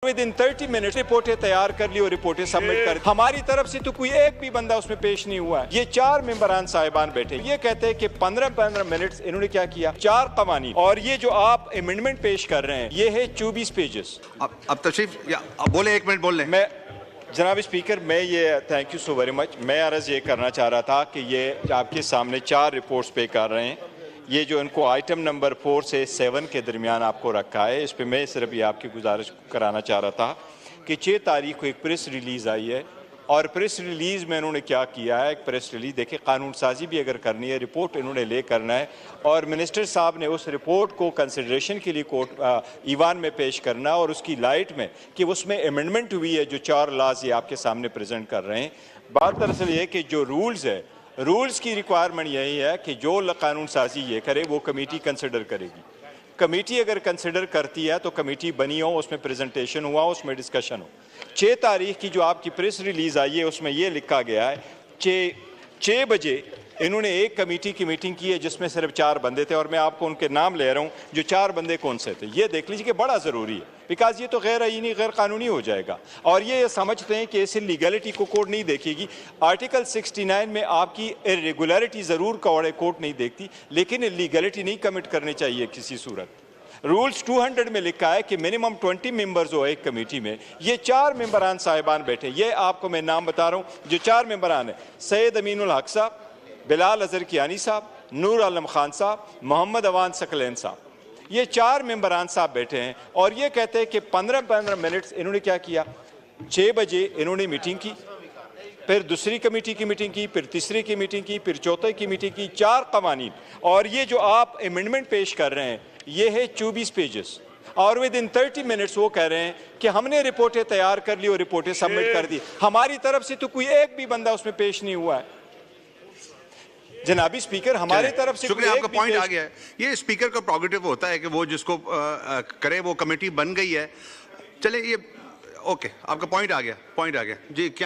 With in 30 minute रिपोर्टें तैयार कर ली और रिपोर्टें सबमिट कर दी। हमारी तरफ से तो कोई एक भी बंदा उसमें पेश नहीं हुआ है। ये 4 मेंबरान साहिबान बैठे, ये कहते हैं कि 15-15 मिनट इन्होंने क्या किया, 4 कवानीन, और ये जो आप अमेंडमेंट पेश कर रहे हैं ये है 24 पेजेस। अब तशरीफ अब बोले, 1 मिनट बोल लें। मैं जनाब स्पीकर, मैं ये thank you so very much, मैं अर्ज़ ये करना चाह रहा था कि ये आपके सामने 4 रिपोर्ट्स पे कर रहे हैं। ये जो इनको आइटम नंबर 4 से 7 के दरमियान आपको रखा है, इस पर मैं सिर्फ ये आपकी गुजारिश कराना चाह रहा था कि 6 तारीख को एक प्रेस रिलीज़ आई है, और प्रेस रिलीज़ में इन्होंने क्या किया है, एक प्रेस रिलीज़ देखिए, कानून साजी भी अगर करनी है, रिपोर्ट इन्होंने ले करना है, और मिनिस्टर साहब ने उस रिपोर्ट को कंसिडरेशन के लिए कोर्ट ईवान में पेश करना, और उसकी लाइट में कि उसमें अमेंडमेंट हुई है, जो 4 लाज ये आपके सामने प्रेजेंट कर रहे हैं। बात दरअसल ये कि जो रूल्स है, रूल्स की रिक्वायरमेंट यही है कि जो कानून साजी ये करे वो कमेटी कंसिडर करेगी। कमेटी अगर कंसिडर करती है तो कमेटी बनी हो, उसमें प्रेजेंटेशन हुआ, उसमें डिस्कशन हो। 6 तारीख की जो आपकी प्रेस रिलीज़ आई है उसमें ये लिखा गया है 6 बजे इन्होंने एक कमेटी की मीटिंग की है जिसमें सिर्फ 4 बंदे थे, और मैं आपको उनके नाम ले रहा हूँ। जो 4 बंदे कौन से थे ये देख लीजिए कि बड़ा ज़रूरी है, बिकॉज ये तो गैर आईनी गैर कानूनी हो जाएगा, और ये समझते हैं कि इस लीगलिटी को कोर्ट नहीं देखेगी। आर्टिकल 69 में आपकी इरेगुलरिटी ज़रूर कोर्ट नहीं देखती, लेकिन लीगलिटी नहीं कमिट करनी चाहिए किसी सूरत। रूल्स 200 में लिखा है कि मिनिमम 20 मेंबर्स हो एक कमेटी में। ये 4 मेंबरान साहिबान बैठे, ये आपको मैं नाम बता रहा हूँ जो 4 मेंबरान है, सैयद अमीनुल हक साहब, बिलाल अजहर कियानी साहब, नूर आलम खान साहब, मोहम्मद अवान सकलैन साहब। ये 4 मेंबरान साहब बैठे हैं, और ये कहते हैं कि 15-15 मिनट इन्होंने क्या किया, 6 बजे इन्होंने मीटिंग की, फिर दूसरी कमेटी की मीटिंग की, फिर तीसरी की मीटिंग की, फिर चौथी की मीटिंग की, 4 कवानीन, और ये जो आप अमेंडमेंट पेश कर रहे हैं ये है 24 पेजेस, और विद इन 30 मिनट्स वो कह रहे हैं कि हमने रिपोर्टें तैयार कर ली और रिपोर्टें सबमिट कर दी। हमारी तरफ से तो कोई एक भी बंदा उसमें पेश नहीं हुआ है। जनाबी स्पीकर, हमारी तरफ से शुक्रिया, आपका पॉइंट आ गया है। ये स्पीकर का प्रोगेटिव होता है कि वो जिसको करे, वो कमेटी बन गई है, चले ये ओके, आपका पॉइंट आ गया जी। क्या